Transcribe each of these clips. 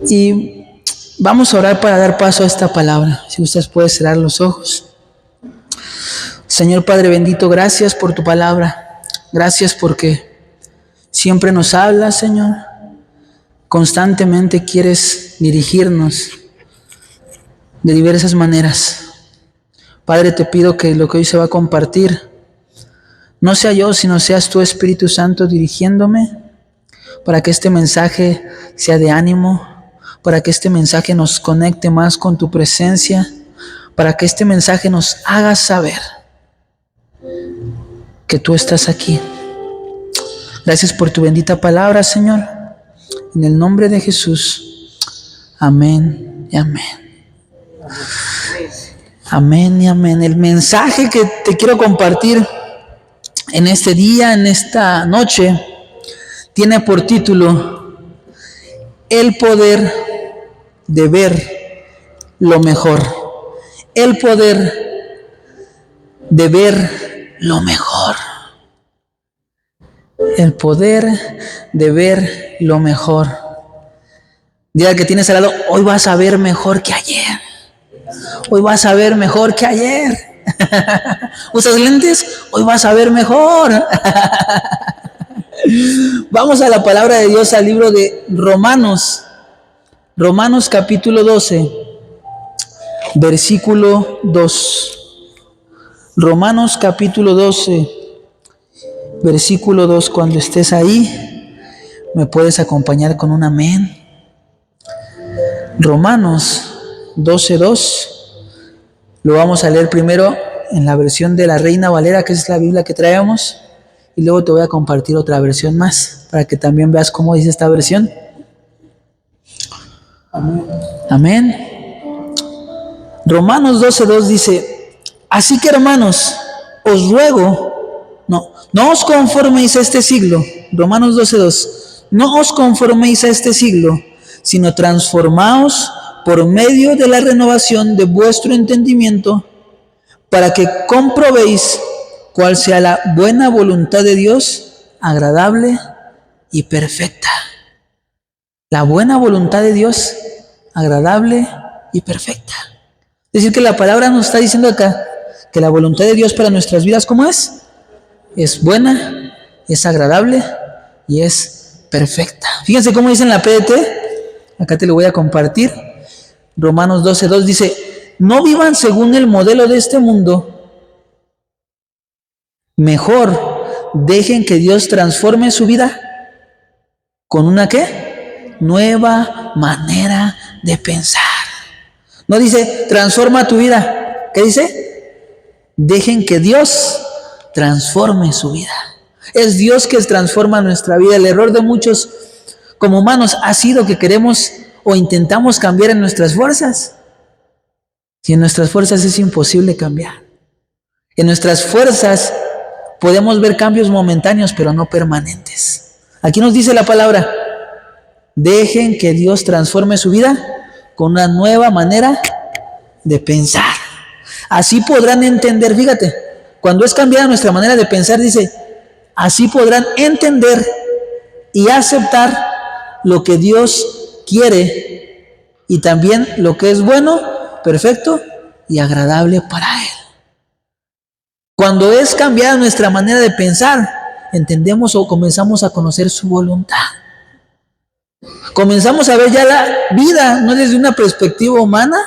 Y vamos a orar para dar paso a esta palabra. Si ustedes pueden cerrar los ojos. Señor Padre bendito, gracias por tu palabra. Gracias porque siempre nos hablas, Señor. Constantemente quieres dirigirnos de diversas maneras. Padre, te pido que lo que hoy se va a compartir no sea yo, sino seas tu Espíritu Santo dirigiéndome, para que este mensaje sea de ánimo, para que este mensaje nos conecte más con tu presencia, para que este mensaje nos haga saber que tú estás aquí. Gracias por tu bendita palabra, Señor. En el nombre de Jesús. Amén y amén. Amén y amén. El mensaje que te quiero compartir en este día, en esta noche, tiene por título El poder de ver lo mejor. El poder de ver lo mejor. El poder de ver lo mejor. Diga que tienes al lado, hoy vas a ver mejor que ayer. Hoy vas a ver mejor que ayer. ¿Usas lentes? Hoy vas a ver mejor. Vamos a la palabra de Dios, al libro de Romanos. Romanos capítulo 12, versículo 2. Romanos capítulo 12, versículo 2. Cuando estés ahí, me puedes acompañar con un amén. Romanos 12, 2. Lo vamos a leer primero en la versión de la Reina Valera, que es la Biblia que traemos, y luego te voy a compartir otra versión más, para que también veas cómo dice esta versión. Amén. Amén. Romanos 12:2 dice: así que, hermanos, os ruego, no os conforméis a este siglo. Romanos 12:2. No os conforméis a este siglo, sino transformaos por medio de la renovación de vuestro entendimiento, para que comprobéis cuál sea la buena voluntad de Dios, agradable y perfecta. La buena voluntad de Dios, agradable y perfecta. Es decir, que la palabra nos está diciendo acá que la voluntad de Dios para nuestras vidas, ¿cómo es? Es buena, es agradable y es perfecta. Fíjense cómo dice en la PDT, acá te lo voy a compartir. Romanos 12:2 dice: no vivan según el modelo de este mundo. Mejor dejen que Dios transforme su vida con una ¿qué? Nueva manera de pensar. No dice transforma tu vida. ¿Qué dice? Dejen que Dios transforme su vida. Es Dios que transforma nuestra vida. El error de muchos como humanos ha sido que queremos o intentamos cambiar en nuestras fuerzas. Y en nuestras fuerzas es imposible cambiar. En nuestras fuerzas podemos ver cambios momentáneos, pero no permanentes. Aquí nos dice la palabra: dejen que Dios transforme su vida con una nueva manera de pensar. Así podrán entender, fíjate, cuando es cambiada nuestra manera de pensar, dice, así podrán entender y aceptar lo que Dios quiere y también lo que es bueno, perfecto y agradable para Él. Cuando es cambiada nuestra manera de pensar, entendemos o comenzamos a conocer su voluntad. Comenzamos a ver ya la vida, no desde una perspectiva humana,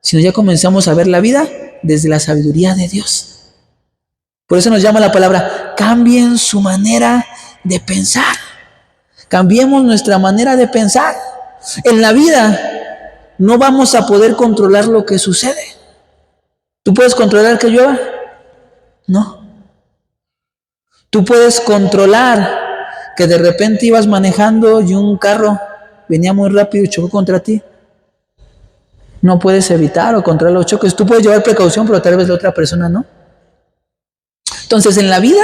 sino ya comenzamos a ver la vida desde la sabiduría de Dios. Por eso nos llama la palabra: cambien su manera de pensar. Cambiemos nuestra manera de pensar. En la vida no vamos a poder controlar lo que sucede. ¿Tú puedes controlar que llueva? No. Tú puedes controlar que de repente ibas manejando y un carro venía muy rápido y chocó contra ti. No puedes evitar o controlar los choques. Tú puedes llevar precaución, pero tal vez la otra persona no. Entonces, en la vida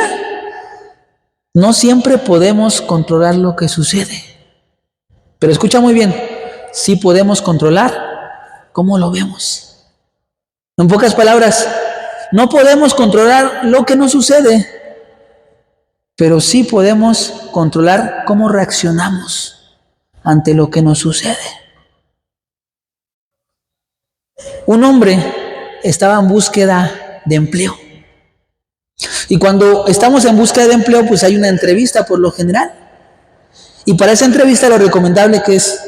no siempre podemos controlar lo que sucede. Pero escucha muy bien, sí podemos controlar cómo lo vemos. En pocas palabras, no podemos controlar lo que nos sucede, pero sí podemos controlar cómo reaccionamos ante lo que nos sucede. Un hombre estaba en búsqueda de empleo. Y cuando estamos en búsqueda de empleo, pues hay una entrevista por lo general. Y para esa entrevista lo recomendable que es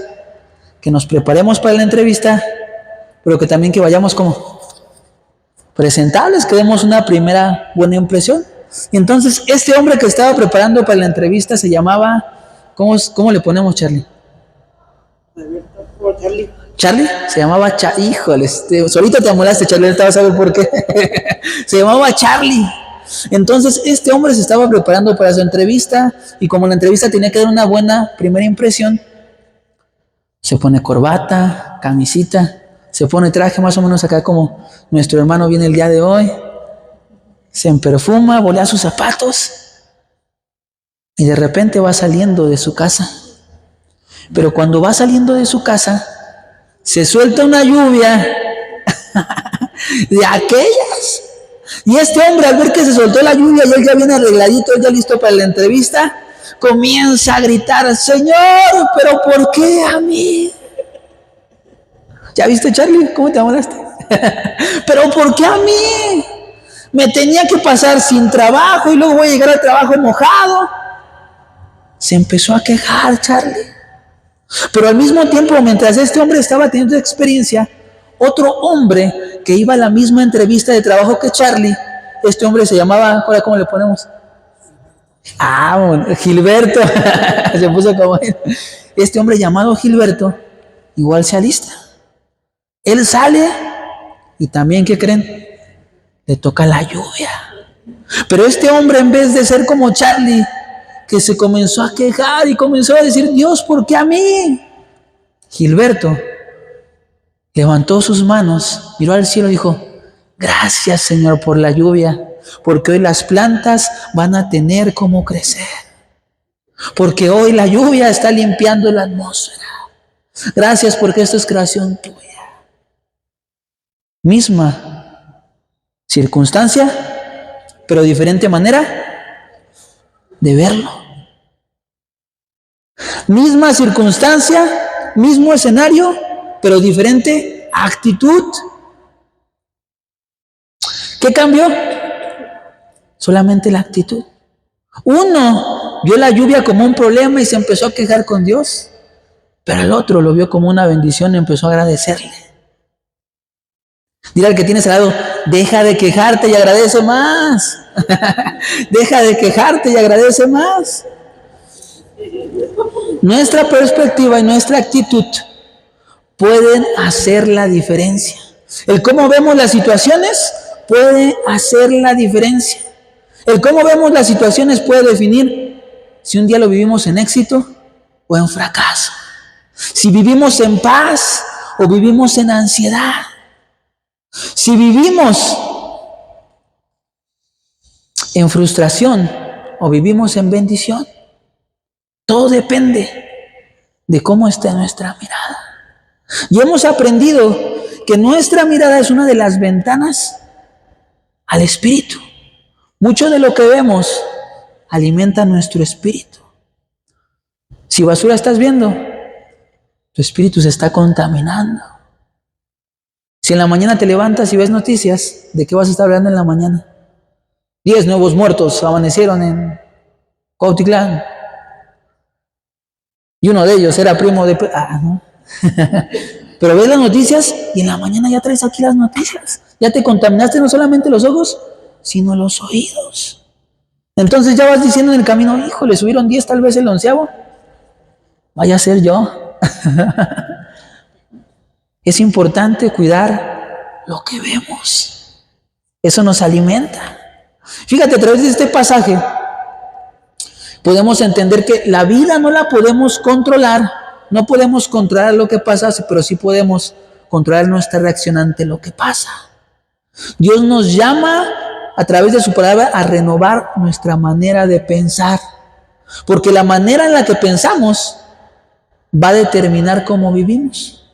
que nos preparemos para la entrevista, pero que también que vayamos como presentables, que demos una primera buena impresión. Y entonces este hombre que estaba preparando para la entrevista se llamaba, ¿cómo le ponemos, Charlie? Charlie. ¿Charlie? Se llamaba híjole, solito te amolaste, Charlie, ahorita vas a ver por qué. Se llamaba Charlie. Entonces este hombre se estaba preparando para su entrevista y como la entrevista tenía que dar una buena primera impresión, se pone corbata, camisita, se pone traje más o menos acá como nuestro hermano viene el día de hoy, se perfuma, volea sus zapatos y de repente va saliendo de su casa. Pero cuando va saliendo de su casa, se suelta una lluvia de aquellas. Y este hombre, al ver que se soltó la lluvia y él ya viene arregladito, ya listo para la entrevista, comienza a gritar: Señor, ¿pero por qué a mí? ¿Ya viste, Charlie? ¿Cómo te amolaste? ¿Pero por qué a mí? Me tenía que pasar sin trabajo y luego voy a llegar al trabajo mojado. Se empezó a quejar, Charlie. Pero al mismo tiempo, mientras este hombre estaba teniendo experiencia, otro hombre que iba a la misma entrevista de trabajo que Charlie, este hombre se llamaba, ¿ahora cómo le ponemos? Bueno, Gilberto. Se puso como este hombre llamado Gilberto, igual se alista. Él sale y también, ¿qué creen? Le toca la lluvia. Pero este hombre, en vez de ser como Charlie, que se comenzó a quejar y comenzó a decir: Dios, ¿por qué a mí? Gilberto levantó sus manos, miró al cielo y dijo: gracias, Señor, por la lluvia, porque hoy las plantas van a tener cómo crecer, porque hoy la lluvia está limpiando la atmósfera. Gracias porque esto es creación tuya. Misma circunstancia, pero diferente manera de verlo. Misma circunstancia, mismo escenario, pero diferente actitud. ¿Qué cambió? Solamente la actitud. Uno vio la lluvia como un problema y se empezó a quejar con Dios, pero el otro lo vio como una bendición y empezó a agradecerle. Dile al que tienes al lado: deja de quejarte y agradece más. Deja de quejarte y agradece más. Nuestra perspectiva y nuestra actitud pueden hacer la diferencia. El cómo vemos las situaciones puede hacer la diferencia. El cómo vemos las situaciones puede definir si un día lo vivimos en éxito o en fracaso. Si vivimos en paz o vivimos en ansiedad. Si vivimos en frustración o vivimos en bendición. Todo depende de cómo esté nuestra mirada. Y hemos aprendido que nuestra mirada es una de las ventanas al espíritu. Mucho de lo que vemos alimenta nuestro espíritu. Si basura estás viendo, tu espíritu se está contaminando. Si en la mañana te levantas y ves noticias, ¿de qué vas a estar hablando en la mañana? 10 nuevos muertos amanecieron en Cuautitlán. Y uno de ellos era primo de... ¿no? Pero ves las noticias y en la mañana ya traes aquí las noticias. Ya te contaminaste no solamente los ojos, sino los oídos. Entonces ya vas diciendo en el camino: híjole, subieron 10, tal vez el 11º. Vaya a ser yo. Es importante cuidar lo que vemos. Eso nos alimenta. Fíjate, a través de este pasaje podemos entender que la vida no la podemos controlar. No podemos controlar lo que pasa, pero sí podemos controlar nuestra reacción ante lo que pasa. Dios nos llama a través de su palabra a renovar nuestra manera de pensar. Porque la manera en la que pensamos va a determinar cómo vivimos.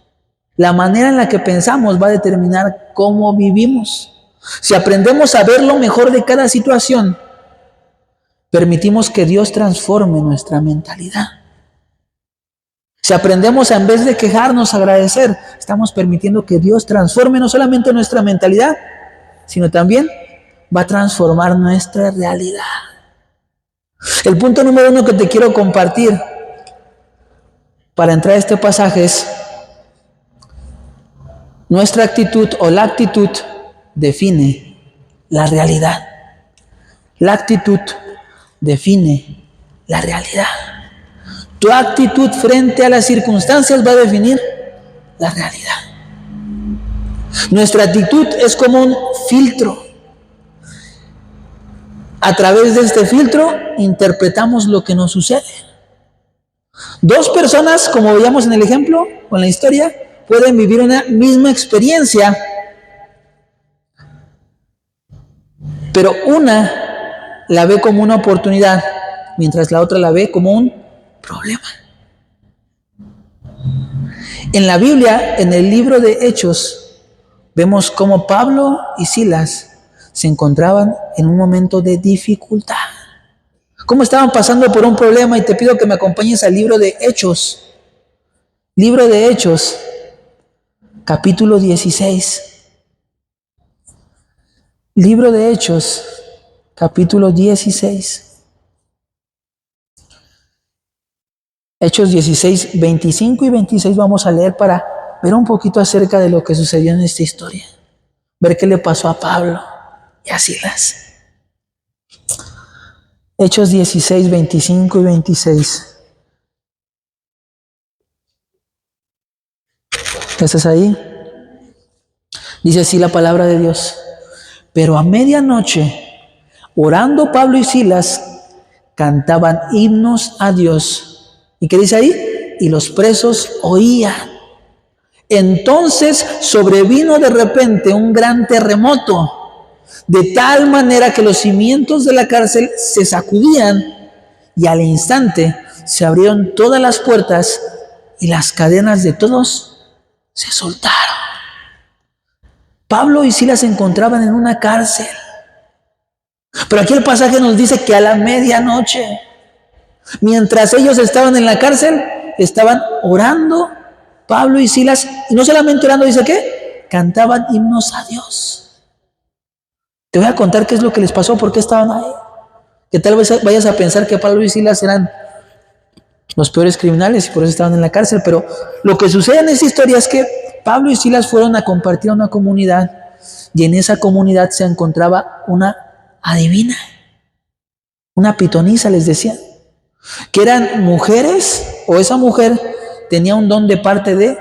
La manera en la que pensamos va a determinar cómo vivimos. Si aprendemos a ver lo mejor de cada situación, permitimos que Dios transforme nuestra mentalidad. Si aprendemos a, en vez de quejarnos, agradecer, estamos permitiendo que Dios transforme no solamente nuestra mentalidad, sino también va a transformar nuestra realidad. El punto número 1 que te quiero compartir para entrar a este pasaje es: nuestra actitud o la actitud define la realidad. La actitud define la realidad. Tu actitud frente a las circunstancias va a definir la realidad. Nuestra actitud es como un filtro. A través de este filtro interpretamos lo que nos sucede. Dos personas, como veíamos en el ejemplo o en la historia, pueden vivir una misma experiencia, pero una la ve como una oportunidad, mientras la otra la ve como un problema. En la Biblia, en el libro de Hechos, vemos cómo Pablo y Silas se encontraban en un momento de dificultad. Cómo estaban pasando por un problema, y te pido que me acompañes al libro de Hechos. Libro de Hechos, capítulo 16. Libro de Hechos, capítulo 16. Hechos 16, 25 y 26 vamos a leer para ver un poquito acerca de lo que sucedió en esta historia. Ver qué le pasó a Pablo y a Silas. Hechos 16, 25 y 26. ¿Estás ahí? Dice así la palabra de Dios. Pero a medianoche, orando Pablo y Silas, cantaban himnos a Dios. ¿Y qué dice ahí? Y los presos oían. Entonces sobrevino de repente un gran terremoto, de tal manera que los cimientos de la cárcel se sacudían, y al instante se abrieron todas las puertas y las cadenas de todos se soltaron. Pablo y Silas se encontraban en una cárcel. Pero aquí el pasaje nos dice que a la medianoche, mientras ellos estaban en la cárcel, estaban orando Pablo y Silas, y no solamente orando, dice que cantaban himnos a Dios. Te voy a contar qué es lo que les pasó, por qué estaban ahí. Que tal vez vayas a pensar que Pablo y Silas eran los peores criminales y por eso estaban en la cárcel, pero lo que sucede en esta historia es que Pablo y Silas fueron a compartir a una comunidad, y en esa comunidad se encontraba una adivina, una pitonisa, les decían, que eran mujeres, o esa mujer tenía un don de parte de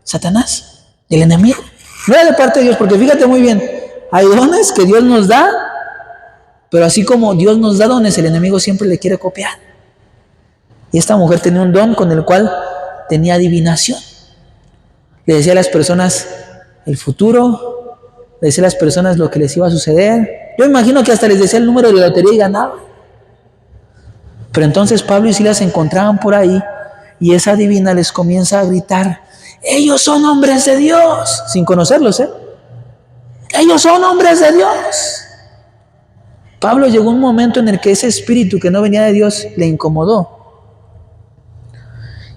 Satanás, el enemigo. No era de parte de Dios, porque fíjate muy bien, hay dones que Dios nos da, pero así como Dios nos da dones, el enemigo siempre le quiere copiar. Y esta mujer tenía un don con el cual tenía adivinación. Le decía a las personas el futuro, le decía a las personas lo que les iba a suceder. Yo imagino que hasta les decía el número de la lotería y ganaba. Pero entonces Pablo y Silas se encontraban por ahí, y esa adivina les comienza a gritar: ellos son hombres de Dios, sin conocerlos, ellos son hombres de Dios. Pablo llegó a un momento en el que ese espíritu que no venía de Dios le incomodó,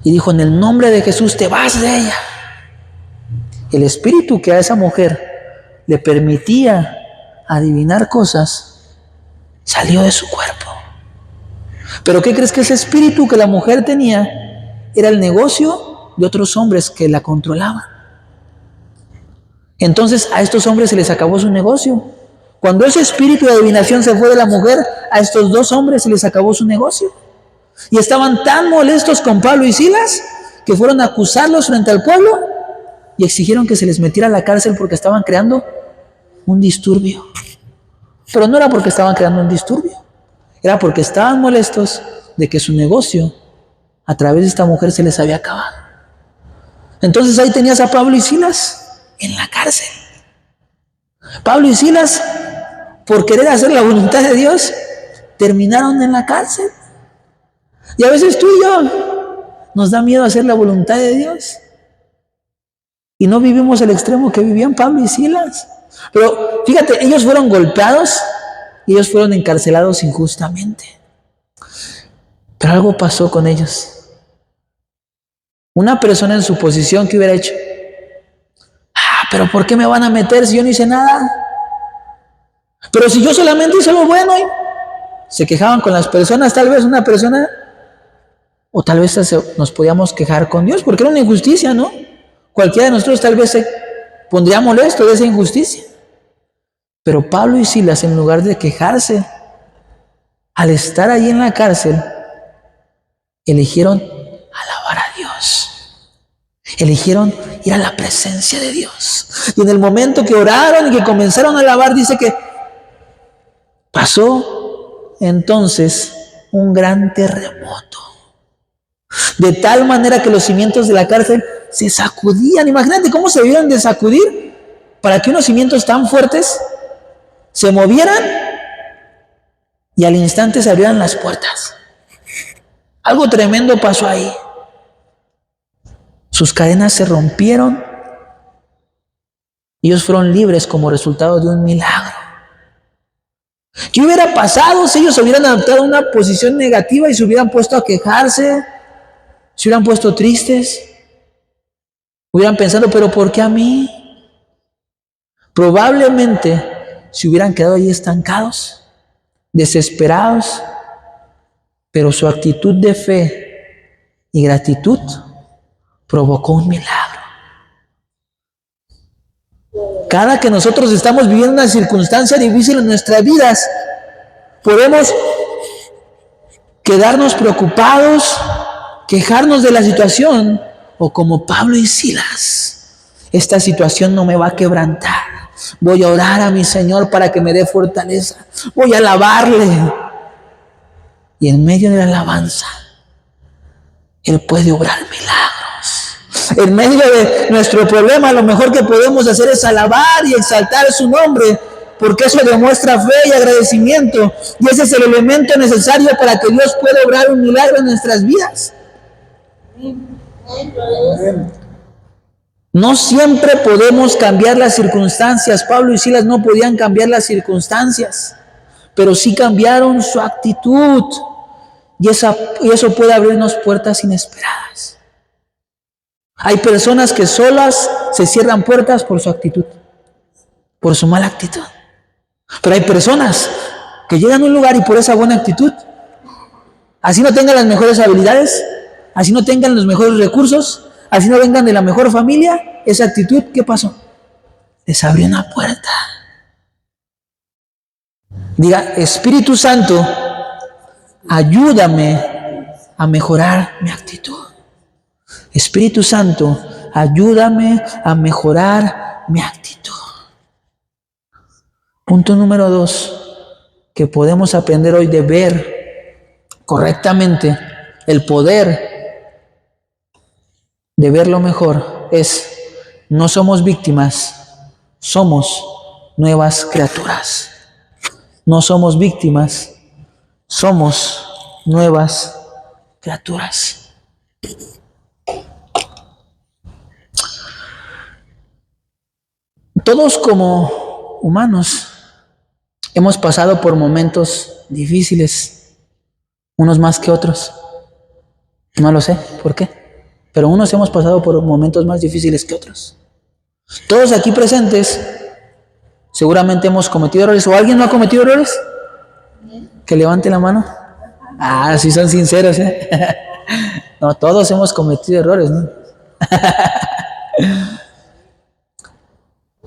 y dijo: en el nombre de Jesús te vas de ella. El espíritu que a esa mujer le permitía adivinar cosas salió de su cuerpo. ¿Pero qué crees? Que ese espíritu que la mujer tenía era el negocio de otros hombres que la controlaban. Entonces a estos hombres se les acabó su negocio. Cuando ese espíritu de adivinación se fue de la mujer, a estos dos hombres se les acabó su negocio. Y estaban tan molestos con Pablo y Silas que fueron a acusarlos frente al pueblo y exigieron que se les metiera a la cárcel porque estaban creando un disturbio. Pero no era porque estaban creando un disturbio, era porque estaban molestos de que su negocio a través de esta mujer se les había acabado. Entonces ahí tenías a Pablo y Silas en la cárcel. Pablo y Silas, por querer hacer la voluntad de Dios, terminaron en la cárcel. Y a veces tú y yo nos da miedo hacer la voluntad de Dios, y no vivimos el extremo que vivían Pablo y Silas. Pero fíjate, ellos fueron golpeados y ellos fueron encarcelados injustamente. Pero algo pasó con ellos. Una persona en su posición, ¿qué hubiera hecho? Pero ¿por qué me van a meter si yo no hice nada? Pero si yo solamente hice lo bueno. Se quejaban con las personas, tal vez una persona, o tal vez nos podíamos quejar con Dios, porque era una injusticia, ¿no? Cualquiera de nosotros tal vez se pondría molesto de esa injusticia. Pero Pablo y Silas, en lugar de quejarse, al estar ahí en la cárcel, eligieron alabar a Dios. Eligieron ir a la presencia de Dios. Y en el momento que oraron y que comenzaron a alabar, dice que pasó entonces un gran terremoto. De tal manera que los cimientos de la cárcel se sacudían. Imagínate cómo se debieron de sacudir para que unos cimientos tan fuertes se movieran y al instante se abrieran las puertas. Algo tremendo pasó ahí. Sus cadenas se rompieron. Ellos fueron libres como resultado de un milagro. ¿Qué hubiera pasado si ellos se hubieran adoptado una posición negativa y se hubieran puesto a quejarse? Se hubieran puesto tristes. Hubieran pensado, ¿pero por qué a mí? Probablemente se hubieran quedado ahí estancados, desesperados, pero su actitud de fe y gratitud provocó un milagro. Cada que nosotros estamos viviendo una circunstancia difícil en nuestras vidas, podemos quedarnos preocupados, quejarnos de la situación, o como Pablo y Silas, esta situación no me va a quebrantar. Voy a orar a mi Señor para que me dé fortaleza. Voy a alabarle. Y en medio de la alabanza, Él puede obrar milagros. En medio de nuestro problema, lo mejor que podemos hacer es alabar y exaltar su nombre, porque eso demuestra fe y agradecimiento. Y ese es el elemento necesario para que Dios pueda obrar un milagro en nuestras vidas. No siempre podemos cambiar las circunstancias. Pablo y Silas no podían cambiar las circunstancias, pero sí cambiaron su actitud. Y eso puede abrirnos puertas inesperadas. Hay personas que solas se cierran puertas por su actitud, por su mala actitud. Pero hay personas que llegan a un lugar y por esa buena actitud, así no tengan las mejores habilidades, así no tengan los mejores recursos, así no vengan de la mejor familia, esa actitud, ¿qué pasó? Les abrió una puerta. Diga, Espíritu Santo, ayúdame a mejorar mi actitud. Espíritu Santo, ayúdame a mejorar mi actitud. Punto número 2, que podemos aprender hoy de ver correctamente el poder de ver lo mejor es: no somos víctimas, somos nuevas criaturas. No somos víctimas, somos nuevas criaturas. Todos como humanos hemos pasado por momentos difíciles, unos más que otros. No lo sé por qué, pero unos hemos pasado por momentos más difíciles que otros. Todos aquí presentes seguramente hemos cometido errores. ¿O alguien no ha cometido errores? Que levante la mano. Sí son sinceros, ¿eh? No, todos hemos cometido errores, ¿no?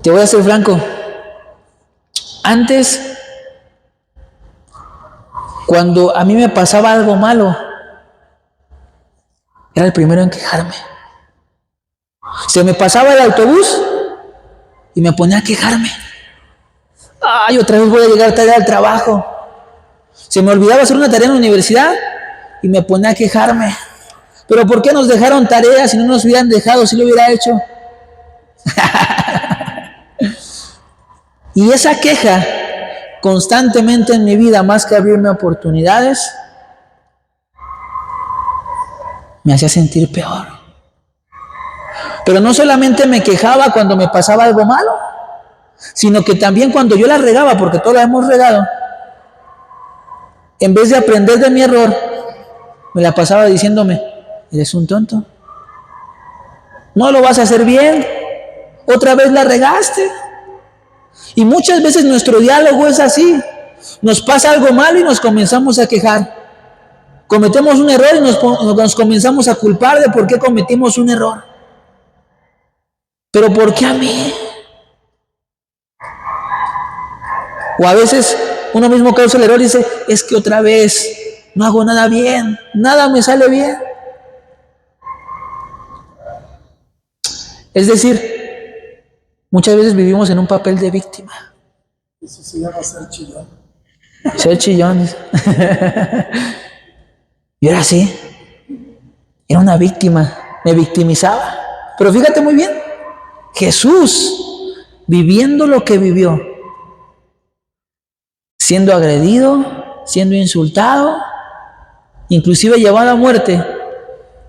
Te voy a ser franco. Antes, cuando a mí me pasaba algo malo, era el primero en quejarme. Se me pasaba el autobús y me ponía a quejarme. Otra vez voy a llegar tarde al trabajo. Se me olvidaba hacer una tarea en la universidad y me ponía a quejarme. ¿Pero por qué nos dejaron tareas si no nos hubieran dejado, si lo hubiera hecho? Y esa queja constantemente en mi vida, más que abrirme oportunidades, me hacía sentir peor. Pero no solamente me quejaba cuando me pasaba algo malo, sino que también cuando yo la regaba, porque todos la hemos regado, en vez de aprender de mi error, me la pasaba diciéndome, eres un tonto, no lo vas a hacer bien, otra vez la regaste. Y muchas veces nuestro diálogo es así. Nos pasa algo malo y nos comenzamos a quejar. Cometemos un error y nos comenzamos a culpar de por qué cometimos un error. ¿Pero por qué a mí? O a veces uno mismo causa el error y dice, es que otra vez no hago nada bien, nada me sale bien. Es decir, muchas veces vivimos en un papel de víctima. Eso se llama ser chillón. Ser chillones. Y ahora sí, era una víctima, me victimizaba. Pero fíjate muy bien, Jesús, viviendo lo que vivió, siendo agredido, siendo insultado, inclusive llevado a muerte,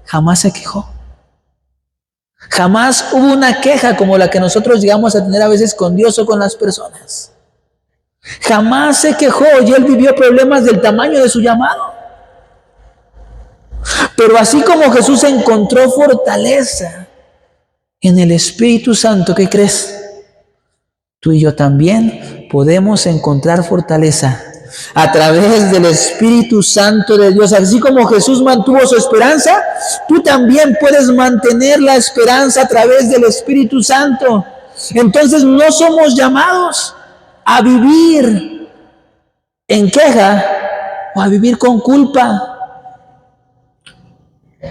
jamás se quejó. Jamás hubo una queja como la que nosotros llegamos a tener a veces con Dios o con las personas. Jamás se quejó y él vivió problemas del tamaño de su llamado. Pero así como Jesús encontró fortaleza en el Espíritu Santo, ¿qué crees? Tú y yo también podemos encontrar fortaleza a través del Espíritu Santo de Dios. Así como Jesús mantuvo su esperanza, tú también puedes mantener la esperanza a través del Espíritu Santo. Entonces no somos llamados a vivir en queja o a vivir con culpa.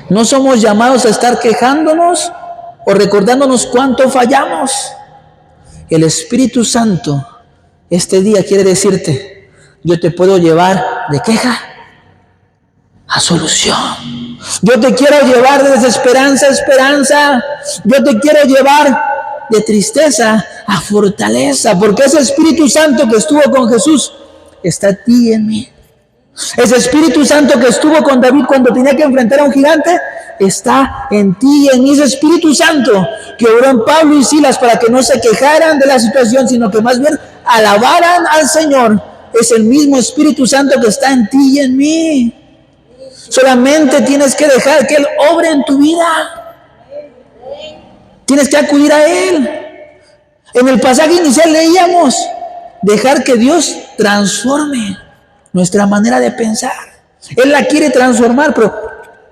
No somos llamados a estar quejándonos o recordándonos cuánto fallamos. El Espíritu Santo este día quiere decirte, yo te puedo llevar de queja a solución. Yo te quiero llevar de desesperanza a esperanza. Yo te quiero llevar de tristeza a fortaleza, porque ese Espíritu Santo que estuvo con Jesús está en ti y en mí. Ese Espíritu Santo que estuvo con David cuando tenía que enfrentar a un gigante está en ti y en mí. Ese Espíritu Santo que oró en Pablo y Silas para que no se quejaran de la situación, sino que más bien alabaran al Señor, es el mismo Espíritu Santo que está en ti y en mí. Solamente tienes que dejar que Él obre en tu vida. Tienes que acudir a Él. En el pasaje inicial leíamos, dejar que Dios transforme nuestra manera de pensar. Él la quiere transformar, pero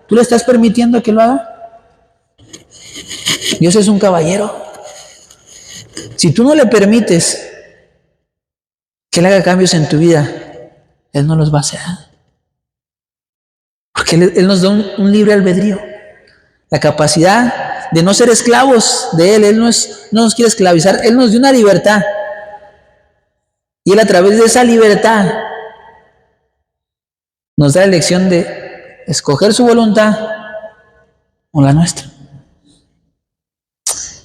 ¿tú le estás permitiendo que lo haga? Dios es un caballero. Si tú no le permites que Él haga cambios en tu vida, Él no los va a hacer. Porque Él nos da un libre albedrío. La capacidad de no ser esclavos de Él. Él no nos quiere esclavizar. Él nos dio una libertad. Y Él a través de esa libertad nos da la elección de escoger su voluntad o la nuestra.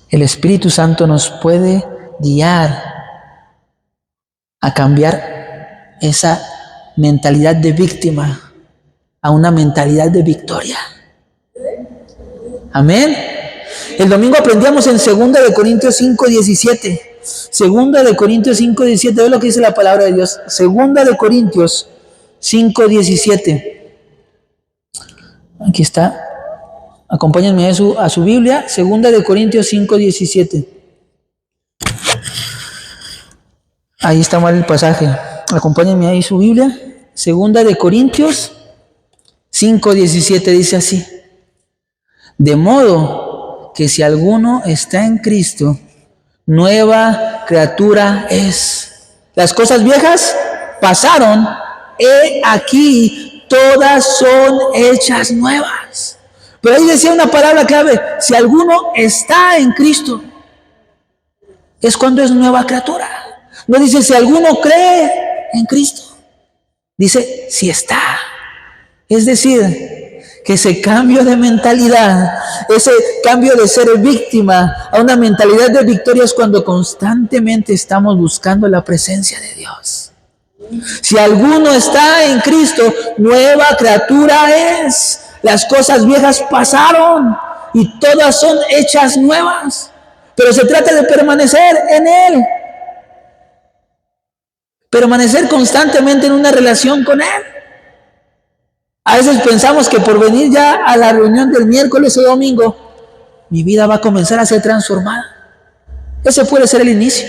El Espíritu Santo nos puede guiar a cambiar esa mentalidad de víctima a una mentalidad de victoria. Amén. El domingo aprendíamos en 2 Corintios 5:17. 2 Corintios 5:17. Ve lo que dice la palabra de Dios. 2 Corintios 5:17. Aquí está. Acompáñenme a su Biblia. 2 Corintios 5:17. Ahí está mal el pasaje. Acompáñenme ahí su Biblia. 2 Corintios 5:17 dice así: de modo que si alguno está en Cristo, nueva criatura es. Las cosas viejas pasaron, he aquí todas son hechas nuevas. Pero ahí decía una palabra clave: si alguno está en Cristo, es cuando es nueva criatura. No dice si alguno cree en Cristo, dice si está. Es decir, que ese cambio de mentalidad, ese cambio de ser víctima a una mentalidad de victoria es cuando constantemente estamos buscando la presencia de Dios. Si alguno está en Cristo, nueva criatura es. Las cosas viejas pasaron y todas son hechas nuevas. Pero se trata de permanecer en Él. Permanecer constantemente en una relación con Él. A veces pensamos que por venir ya a la reunión del miércoles o domingo, mi vida va a comenzar a ser transformada. Ese puede ser el inicio.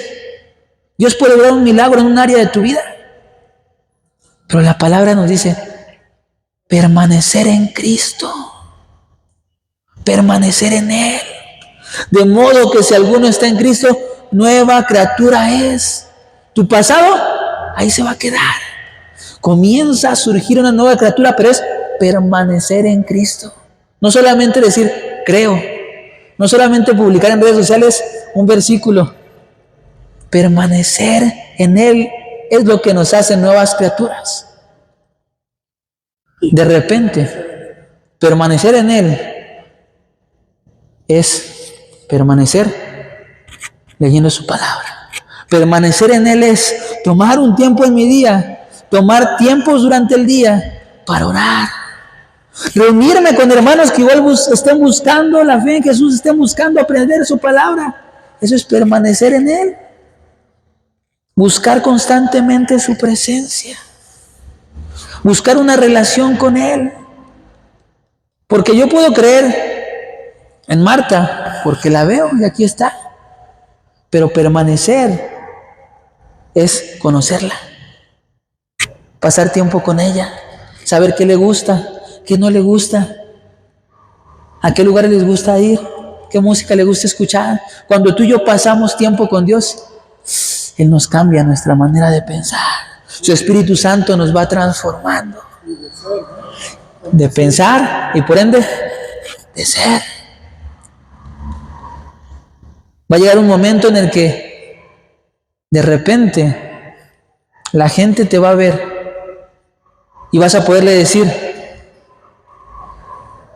Dios puede lograr un milagro en un área de tu vida. Pero la palabra nos dice, permanecer en Cristo. Permanecer en Él. De modo que si alguno está en Cristo, nueva criatura es. Tu pasado, ahí se va a quedar. Comienza a surgir una nueva criatura, pero es permanecer en Cristo. No solamente decir, creo. No solamente publicar en redes sociales un versículo. Permanecer en Él es lo que nos hace nuevas criaturas. De repente, permanecer en Él es permanecer leyendo su palabra. Permanecer en Él es tomar un tiempo en mi día, tomar tiempos durante el día para orar. Reunirme con hermanos que igual estén buscando la fe en Jesús, estén buscando aprender su palabra. Eso es permanecer en Él. Buscar constantemente su presencia. Buscar una relación con Él. Porque yo puedo creer en Marta, porque la veo y aquí está. Pero permanecer es conocerla. Pasar tiempo con ella. Saber qué le gusta, qué no le gusta. A qué lugares les gusta ir. Qué música le gusta escuchar. Cuando tú y yo pasamos tiempo con Dios, Él nos cambia nuestra manera de pensar. Su Espíritu Santo nos va transformando. De pensar y por ende de ser. Va a llegar un momento en el que de repente la gente te va a ver y vas a poderle decir,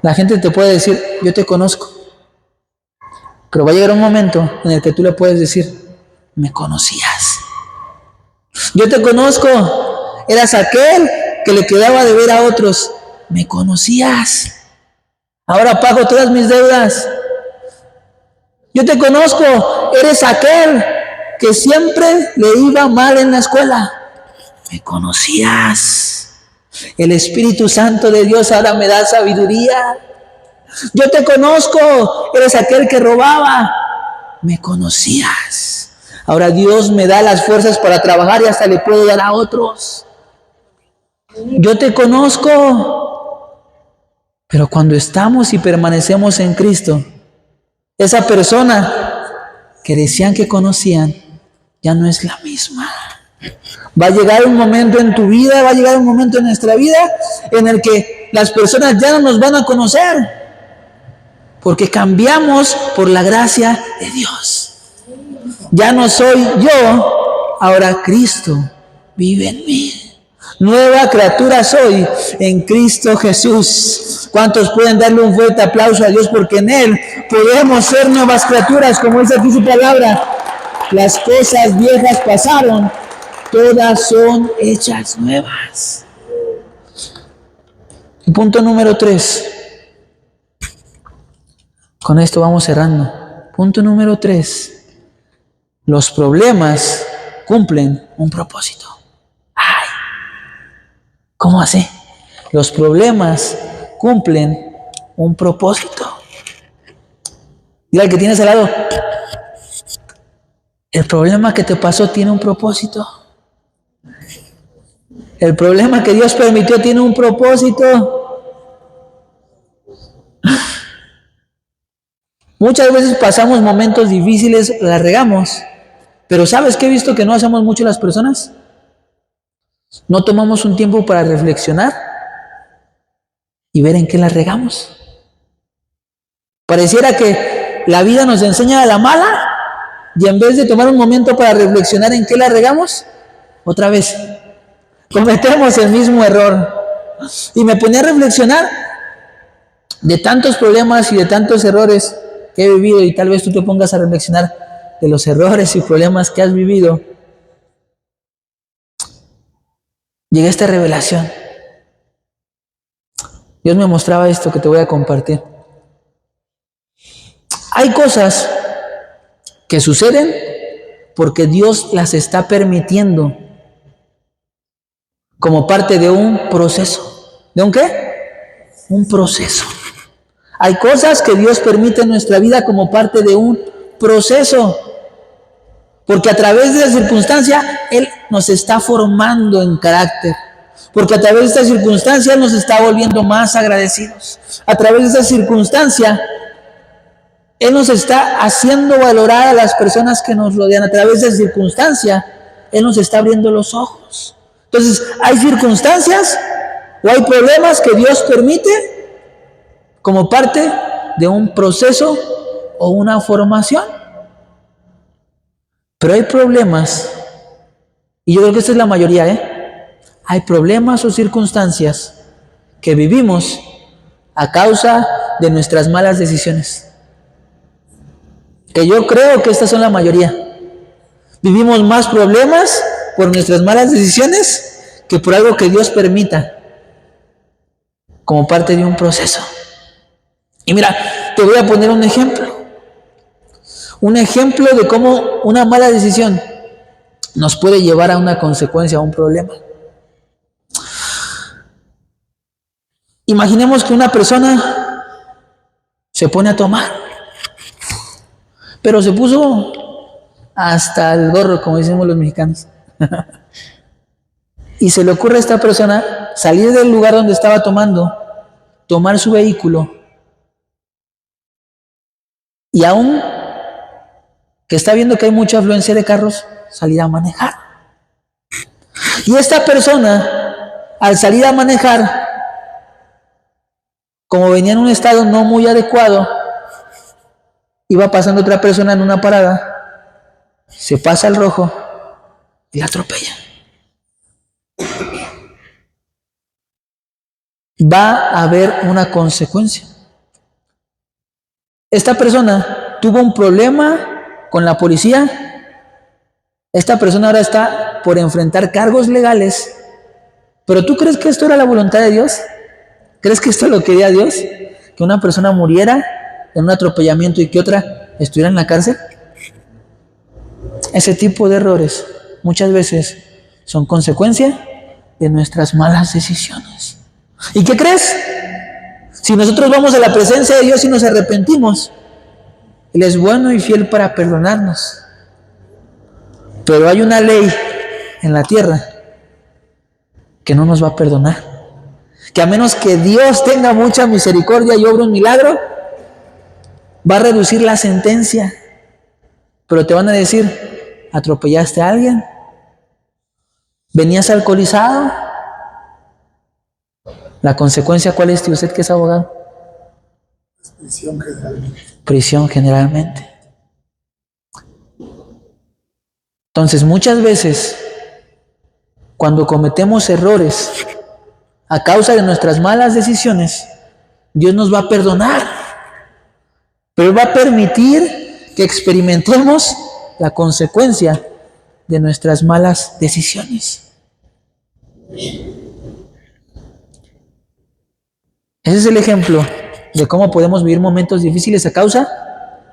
la gente te puede decir, yo te conozco. Pero va a llegar un momento en el que tú le puedes decir, me conocías. Yo te conozco, eras aquel que le quedaba de ver a otros. Me conocías. Ahora pago todas mis deudas. Yo te conozco, eres aquel que siempre le iba mal en la escuela. Me conocías. El Espíritu Santo de Dios ahora me da sabiduría. Yo te conozco, eres aquel que robaba. Me conocías. Ahora Dios me da las fuerzas para trabajar y hasta le puedo dar a otros. Yo te conozco. Pero cuando estamos y permanecemos en Cristo, esa persona que decían que conocían, ya no es la misma. Va a llegar un momento en tu vida, va a llegar un momento en nuestra vida en el que las personas ya no nos van a conocer, porque cambiamos por la gracia de Dios. Ya no soy yo, ahora Cristo vive en mí. Nueva criatura soy en Cristo Jesús. ¿Cuántos pueden darle un fuerte aplauso a Dios? Porque en Él podemos ser nuevas criaturas, como dice aquí su palabra. Las cosas viejas pasaron, todas son hechas nuevas. Y punto número 3. Con esto vamos cerrando. Punto número 3. Los problemas cumplen un propósito. Ay, ¿cómo así? Los problemas cumplen un propósito. Dile al que tienes al lado, el problema que te pasó tiene un propósito. El problema que Dios permitió tiene un propósito. Muchas veces pasamos momentos difíciles, la regamos. Pero ¿sabes qué he visto que no hacemos mucho las personas? No tomamos un tiempo para reflexionar y ver en qué la regamos. Pareciera que la vida nos enseña a la mala y en vez de tomar un momento para reflexionar en qué la regamos, otra vez cometemos el mismo error. Y me ponía a reflexionar de tantos problemas y de tantos errores que he vivido, y tal vez tú te pongas a reflexionar de los errores y problemas que has vivido. Llegué a esta revelación. Dios me mostraba esto que te voy a compartir. Hay cosas que suceden porque Dios las está permitiendo como parte de un proceso. ¿De un qué? Un proceso. Hay cosas que Dios permite en nuestra vida como parte de un proceso. Porque a través de la circunstancia, Él nos está formando en carácter. Porque a través de esta circunstancia nos está volviendo más agradecidos. A través de esta circunstancia, Él nos está haciendo valorar a las personas que nos rodean. A través de esta circunstancia, Él nos está abriendo los ojos. Entonces, hay circunstancias o hay problemas que Dios permite como parte de un proceso o una formación. Pero hay problemas, y yo creo que esta es la mayoría, hay problemas o circunstancias que vivimos a causa de nuestras malas decisiones. Que yo creo que estas son la mayoría. Vivimos más problemas por nuestras malas decisiones que por algo que Dios permita como parte de un proceso. Y mira, te voy a poner un ejemplo. Un ejemplo de cómo una mala decisión nos puede llevar a una consecuencia, a un problema. Imaginemos que una persona se pone a tomar, pero se puso hasta el gorro, como decimos los mexicanos. Y se le ocurre a esta persona salir del lugar donde estaba tomando, tomar su vehículo, y aún que está viendo que hay mucha afluencia de carros, salir a manejar. Y esta persona, al salir a manejar, como venía en un estado no muy adecuado, iba pasando otra persona en una parada, se pasa al rojo y la atropella. Va a haber una consecuencia. Esta persona tuvo un problema con la policía. Esta persona ahora está por enfrentar cargos legales. ¿Pero tú crees que esto era la voluntad de Dios? ¿Crees que esto lo quería Dios? ¿Que una persona muriera en un atropellamiento y que otra estuviera en la cárcel? Ese tipo de errores muchas veces son consecuencia de nuestras malas decisiones. ¿Y qué crees? Si nosotros vamos a la presencia de Dios y nos arrepentimos, Él es bueno y fiel para perdonarnos. Pero hay una ley en la tierra que no nos va a perdonar. Que a menos que Dios tenga mucha misericordia y obre un milagro, va a reducir la sentencia. Pero te van a decir, ¿atropellaste a alguien? ¿Venías alcoholizado? ¿La consecuencia cuál es? ¿Usted que es abogado? Prisión generalmente. Prisión generalmente. Entonces, muchas veces, cuando cometemos errores a causa de nuestras malas decisiones, Dios nos va a perdonar, pero va a permitir que experimentemos la consecuencia de nuestras malas decisiones. Ese es el ejemplo de cómo podemos vivir momentos difíciles a causa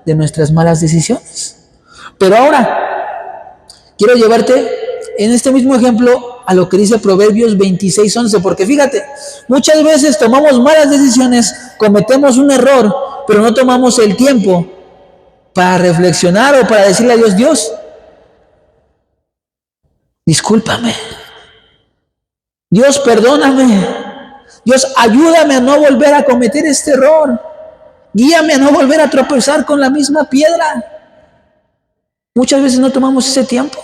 de nuestras malas decisiones. Pero ahora, quiero llevarte en este mismo ejemplo a lo que dice Proverbios 26:11, porque fíjate, muchas veces tomamos malas decisiones, cometemos un error, pero no tomamos el tiempo para reflexionar o para decirle a Dios, Dios, discúlpame, Dios, perdóname, Dios, ayúdame a no volver a cometer este error, guíame a no volver a tropezar con la misma piedra. Muchas veces no tomamos ese tiempo.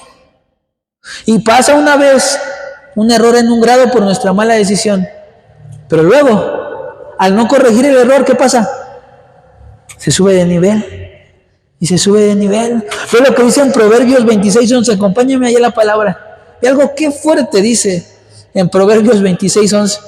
Y pasa una vez un error en un grado por nuestra mala decisión. Pero luego, al no corregir el error, ¿qué pasa? Se sube de nivel. Y se sube de nivel. Ve lo que dice en Proverbios 26:11. Acompáñame allá la palabra. Y algo que fuerte dice en Proverbios 26:11.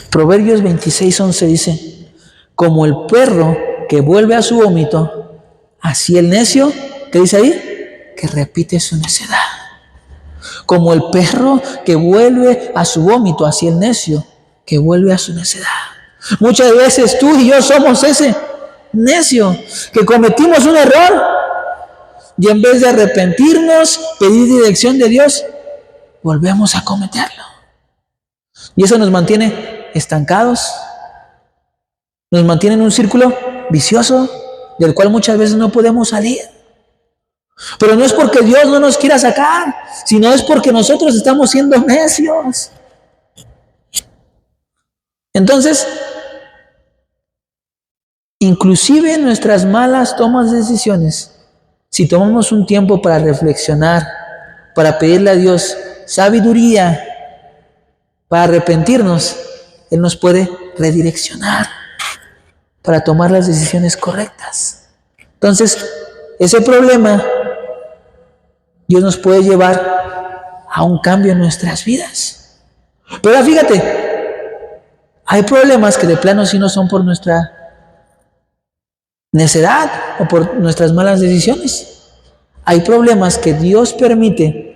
Proverbios 26:11 dice, como el perro que vuelve a su vómito, así el necio, ¿qué dice ahí? Que repite su necedad. Como el perro que vuelve a su vómito, así el necio que vuelve a su necedad. Muchas veces tú y yo somos ese necio que cometimos un error y en vez de arrepentirnos, pedir dirección de Dios, volvemos a cometerlo. Y eso nos mantiene estancados, nos mantiene en un círculo vicioso del cual muchas veces no podemos salir. Pero no es porque Dios no nos quiera sacar, sino es porque nosotros estamos siendo necios. Entonces, inclusive nuestras malas tomas de decisiones, si tomamos un tiempo para reflexionar, para pedirle a Dios sabiduría, para arrepentirnos, Él nos puede redireccionar para tomar las decisiones correctas. Entonces, ese problema Dios nos puede llevar a un cambio en nuestras vidas. Pero fíjate, hay problemas que de plano sí no son por nuestra necedad o por nuestras malas decisiones. Hay problemas que Dios permite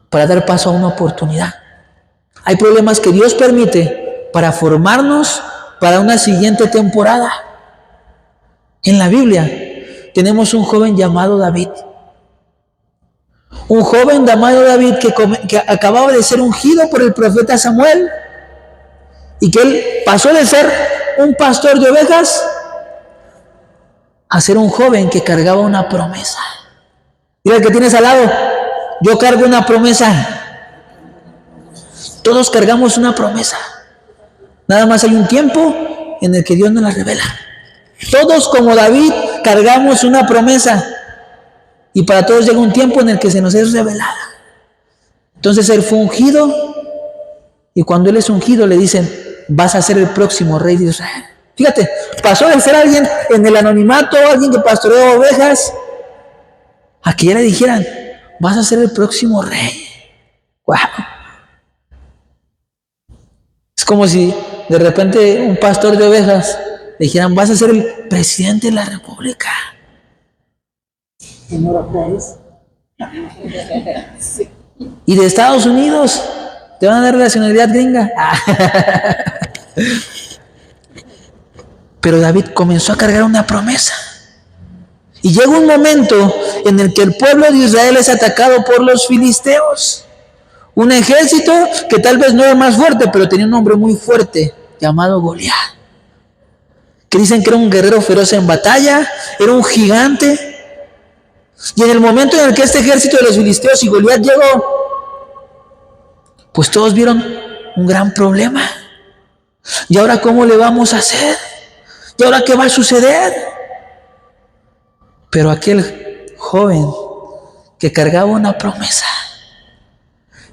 para dar paso a una oportunidad. Hay problemas que Dios permite para formarnos para una siguiente temporada. En la Biblia tenemos un joven llamado David. Un joven llamado David que acababa de ser ungido por el profeta Samuel y que él pasó de ser un pastor de ovejas a ser un joven que cargaba una promesa. Mira el que tienes al lado, yo cargo una promesa. Todos cargamos una promesa. Nada más hay un tiempo en el que Dios nos la revela. Todos como David cargamos una promesa y para todos llega un tiempo en el que se nos es revelada. Entonces él fue ungido y cuando él es ungido le dicen, vas a ser el próximo rey de Israel. Fíjate, pasó de ser alguien en el anonimato, alguien que pastoreó ovejas, a que ya le dijeran, vas a ser el próximo rey. ¡Wow! Es como si de repente un pastor de ovejas le dijeran, vas a ser el presidente de la república. Y de Estados Unidos te van a dar la nacionalidad gringa. Pero David comenzó a cargar una promesa. Y llega un momento en el que el pueblo de Israel es atacado por los filisteos. Un ejército que tal vez no era más fuerte, pero tenía un hombre muy fuerte llamado Goliat. Que dicen que era un guerrero feroz en batalla, era un gigante. Y en el momento en el que este ejército de los filisteos y Goliat llegó, pues todos vieron un gran problema. ¿Y ahora cómo le vamos a hacer? ¿Y ahora qué va a suceder? Pero aquel joven que cargaba una promesa,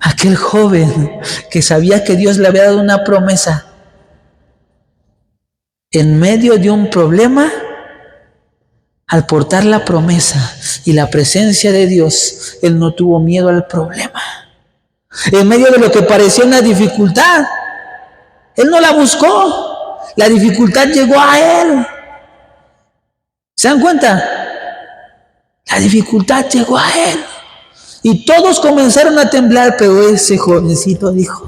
aquel joven que sabía que Dios le había dado una promesa, en medio de un problema, al portar la promesa y la presencia de Dios, él no tuvo miedo al problema. En medio de lo que parecía una dificultad, él no la buscó. La dificultad llegó a él. ¿Se dan cuenta? La dificultad llegó a él. Y todos comenzaron a temblar, pero ese jovencito dijo,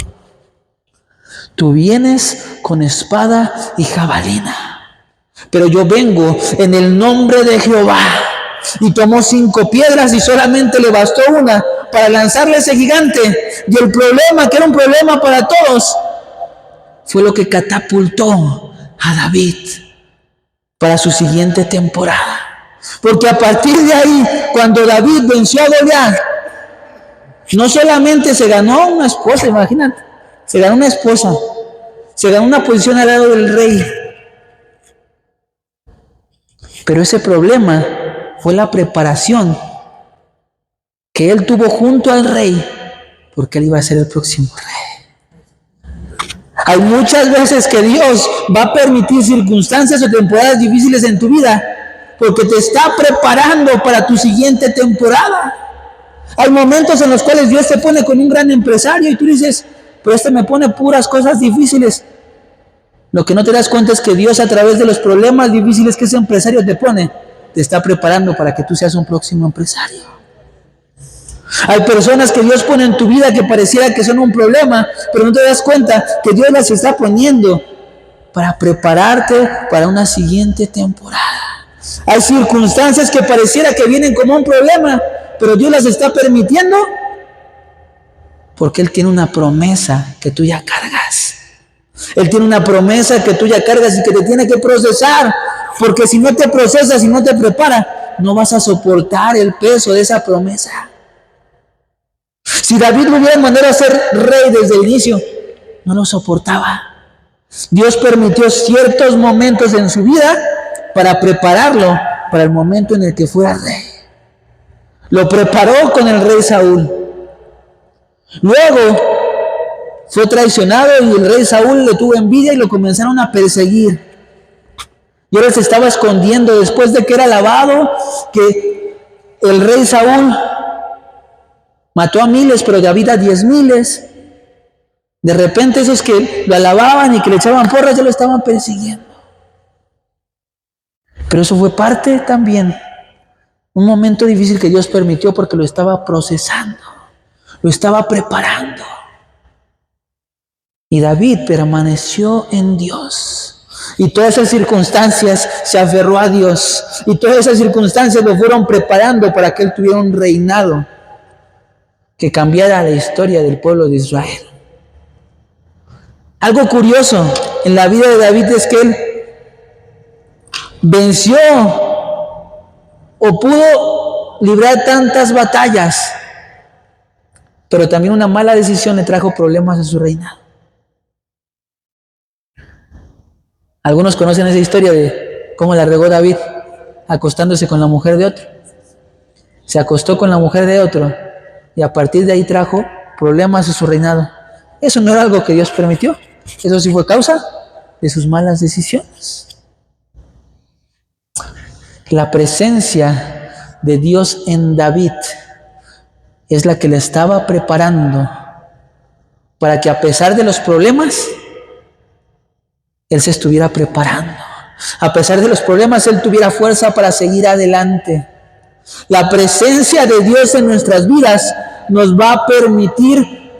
tú vienes con espada y jabalina, pero yo vengo en el nombre de Jehová. Y tomó 5 piedras y solamente le bastó una para lanzarle a ese gigante. Y el problema, que era un problema para todos, fue lo que catapultó a David para su siguiente temporada. Porque a partir de ahí, cuando David venció a Goliat, no solamente se ganó una esposa, imagínate, se ganó una esposa, se ganó una posición al lado del rey. Pero ese problema fue la preparación que él tuvo junto al rey, porque él iba a ser el próximo rey. Hay muchas veces que Dios va a permitir circunstancias o temporadas difíciles en tu vida, porque te está preparando para tu siguiente temporada. Hay momentos en los cuales Dios te pone con un gran empresario y tú dices, pero me pone puras cosas difíciles. Lo que no te das cuenta es que Dios, a través de los problemas difíciles que ese empresario te pone, te está preparando para que tú seas un próximo empresario. Hay personas que Dios pone en tu vida que pareciera que son un problema, pero no te das cuenta que Dios las está poniendo para prepararte para una siguiente temporada. Hay circunstancias que pareciera que vienen como un problema, pero Dios las está permitiendo Porque Él tiene una promesa que tú ya cargas. Él tiene una promesa que tú ya cargas y que te tiene que procesar. Porque si no te procesas y no te prepara, no vas a soportar el peso de esa promesa. Si David lo hubiera mandado a ser rey desde el inicio, no lo soportaba. Dios permitió ciertos momentos en su vida para prepararlo para el momento en el que fuera rey. Lo preparó con el rey Saúl. Luego fue traicionado y el rey Saúl le tuvo envidia y lo comenzaron a perseguir. Y ahora se estaba escondiendo después de que era alabado, que el rey Saúl mató a miles, pero David a 10,000. De repente esos que lo alababan y que le echaban porras ya lo estaban persiguiendo. Pero eso fue parte también, un momento difícil que Dios permitió porque lo estaba procesando, lo estaba preparando. Y David permaneció en Dios. Y todas esas circunstancias se aferró a Dios. Y todas esas circunstancias lo fueron preparando para que él tuviera un reinado que cambiara la historia del pueblo de Israel. Algo curioso en la vida de David es que él venció o pudo librar tantas batallas, pero también una mala decisión le trajo problemas a su reinado. Algunos conocen esa historia de cómo la regó David acostándose con la mujer de otro. Se acostó con la mujer de otro y a partir de ahí trajo problemas a su reinado. Eso no era algo que Dios permitió. Eso sí fue causa de sus malas decisiones. La presencia de Dios en David es la que le estaba preparando para que a pesar de los problemas, él se estuviera preparando. A pesar de los problemas, él tuviera fuerza para seguir adelante. La presencia de Dios en nuestras vidas nos va a permitir,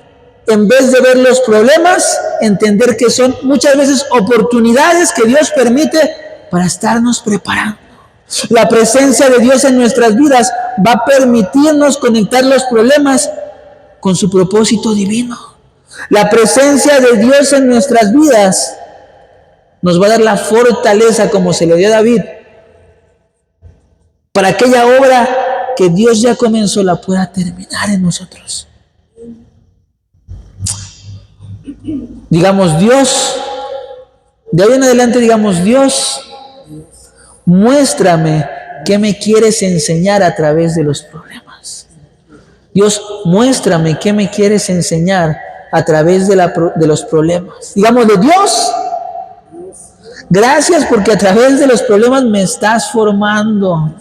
en vez de ver los problemas, entender que son muchas veces oportunidades que Dios permite para estarnos preparando. La presencia de Dios en nuestras vidas va a permitirnos conectar los problemas con su propósito divino. La presencia de Dios en nuestras vidas nos va a dar la fortaleza, como se le dio a David, para aquella obra que Dios ya comenzó la pueda terminar en nosotros. Digamos, Dios, de hoy en adelante digamos, Dios, muéstrame qué me quieres enseñar a través de los problemas. Dios, muéstrame qué me quieres enseñar a través de los problemas. Digamos, de Dios, gracias porque a través de los problemas me estás formando.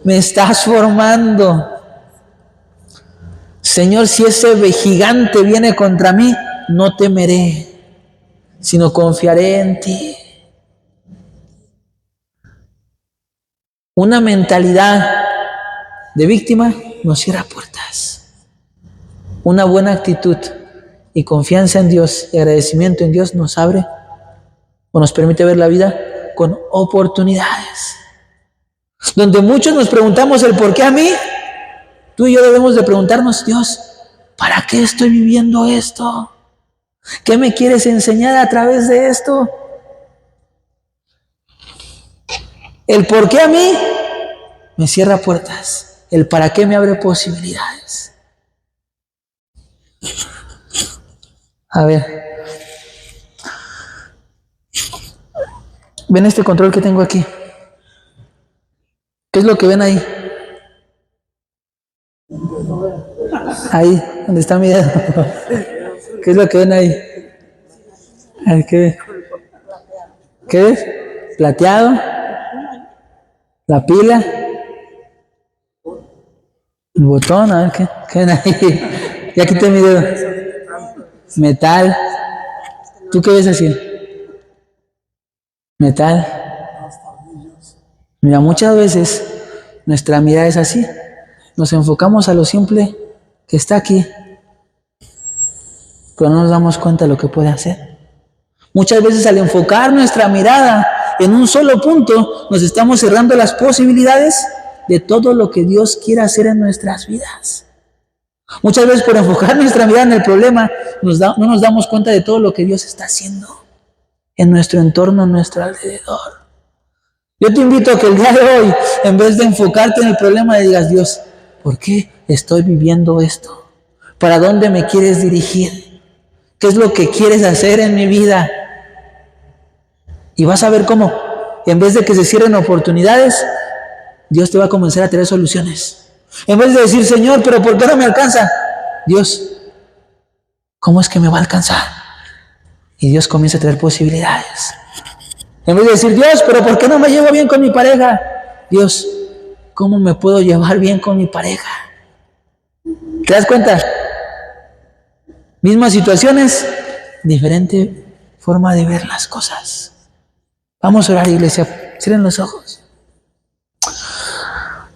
Me estás formando. Señor, si ese gigante viene contra mí, no temeré, sino confiaré en ti. Una mentalidad de víctima nos cierra puertas. Una buena actitud y confianza en Dios y agradecimiento en Dios nos abre o nos permite ver la vida con oportunidades. Donde muchos nos preguntamos el por qué a mí, tú y yo debemos de preguntarnos, Dios, ¿para qué estoy viviendo esto? ¿Qué me quieres enseñar a través de esto? El por qué a mí me cierra puertas. El para qué me abre posibilidades. A ver. ¿Ven este control que tengo aquí? ¿Qué es lo que ven ahí? Ahí, donde está mi dedo. ¿Qué es lo que ven ahí? A ver, ¿qué ves? Plateado. La pila. El botón, a ver, ¿qué ven ahí? Ya quité mi dedo. Metal. ¿Tú qué ves así? Metal. Mira, muchas veces nuestra mirada es así. Nos enfocamos a lo simple que está aquí, pero no nos damos cuenta de lo que puede hacer. Muchas veces al enfocar nuestra mirada en un solo punto, nos estamos cerrando las posibilidades de todo lo que Dios quiere hacer en nuestras vidas. Muchas veces por enfocar nuestra mirada en el problema, no nos damos cuenta de todo lo que Dios está haciendo en nuestro entorno, a nuestro alrededor. Yo te invito a que el día de hoy, en vez de enfocarte en el problema, le digas: Dios, ¿por qué estoy viviendo esto? ¿Para dónde me quieres dirigir? ¿Qué es lo que quieres hacer en mi vida? Y vas a ver cómo, en vez de que se cierren oportunidades, Dios te va a comenzar a traer soluciones. En vez de decir: Señor, ¿pero por qué no me alcanza? Dios, ¿cómo es que me va a alcanzar? Y Dios comienza a traer posibilidades. En vez de decir: Dios, ¿pero por qué no me llevo bien con mi pareja? Dios, ¿cómo me puedo llevar bien con mi pareja? ¿Te das cuenta? Mismas situaciones, diferente forma de ver las cosas. Vamos a orar, iglesia. Cierren los ojos.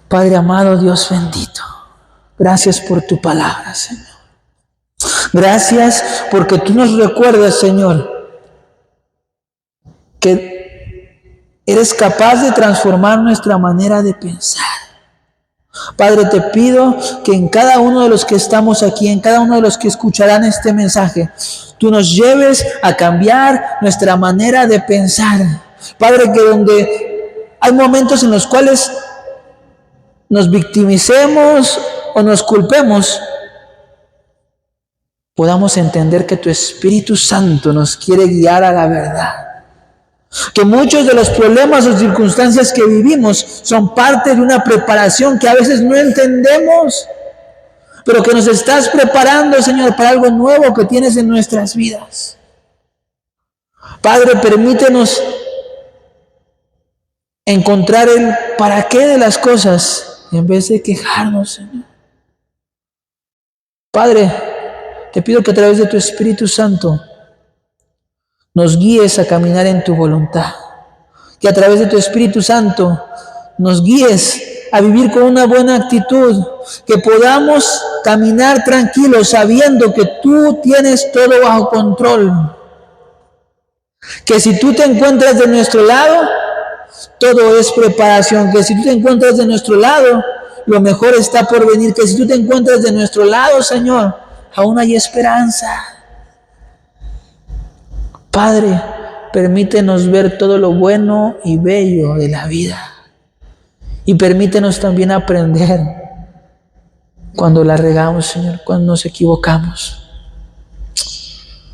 Padre amado, Dios bendito, gracias por tu palabra, Señor. Gracias porque tú nos recuerdas, Señor, que eres capaz de transformar nuestra manera de pensar. Padre, te pido que en cada uno de los que estamos aquí, en cada uno de los que escucharán este mensaje, tú nos lleves a cambiar nuestra manera de pensar. Padre, que donde hay momentos en los cuales nos victimicemos o nos culpemos, podamos entender que tu Espíritu Santo nos quiere guiar a la verdad. Que muchos de los problemas o circunstancias que vivimos son parte de una preparación que a veces no entendemos, pero que nos estás preparando, Señor, para algo nuevo que tienes en nuestras vidas. Padre, permítenos encontrar el para qué de las cosas en vez de quejarnos, Señor. Padre, te pido que a través de tu Espíritu Santo nos guíes a caminar en tu voluntad. Que a través de tu Espíritu Santo nos guíes a vivir con una buena actitud. Que podamos caminar tranquilos sabiendo que tú tienes todo bajo control. Que si tú te encuentras de nuestro lado, todo es preparación. Que si tú te encuentras de nuestro lado, lo mejor está por venir. Que si tú te encuentras de nuestro lado, Señor, aún hay esperanza. Padre, permítenos ver todo lo bueno y bello de la vida. Y permítenos también aprender cuando la regamos, Señor, cuando nos equivocamos.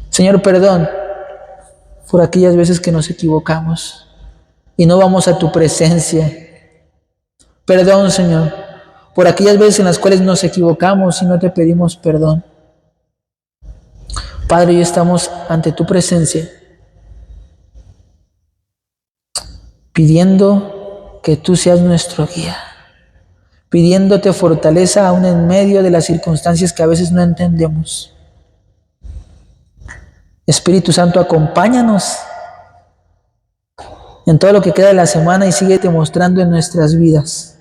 Señor, perdón por aquellas veces que nos equivocamos y no vamos a tu presencia. Perdón, Señor, por aquellas veces en las cuales nos equivocamos y no te pedimos perdón. Padre, hoy estamos ante tu presencia, pidiendo que tú seas nuestro guía, pidiéndote fortaleza aún en medio de las circunstancias que a veces no entendemos. Espíritu Santo, acompáñanos en todo lo que queda de la semana y síguete mostrando en nuestras vidas.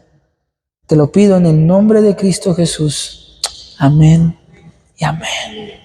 Te lo pido en el nombre de Cristo Jesús. Amén y amén.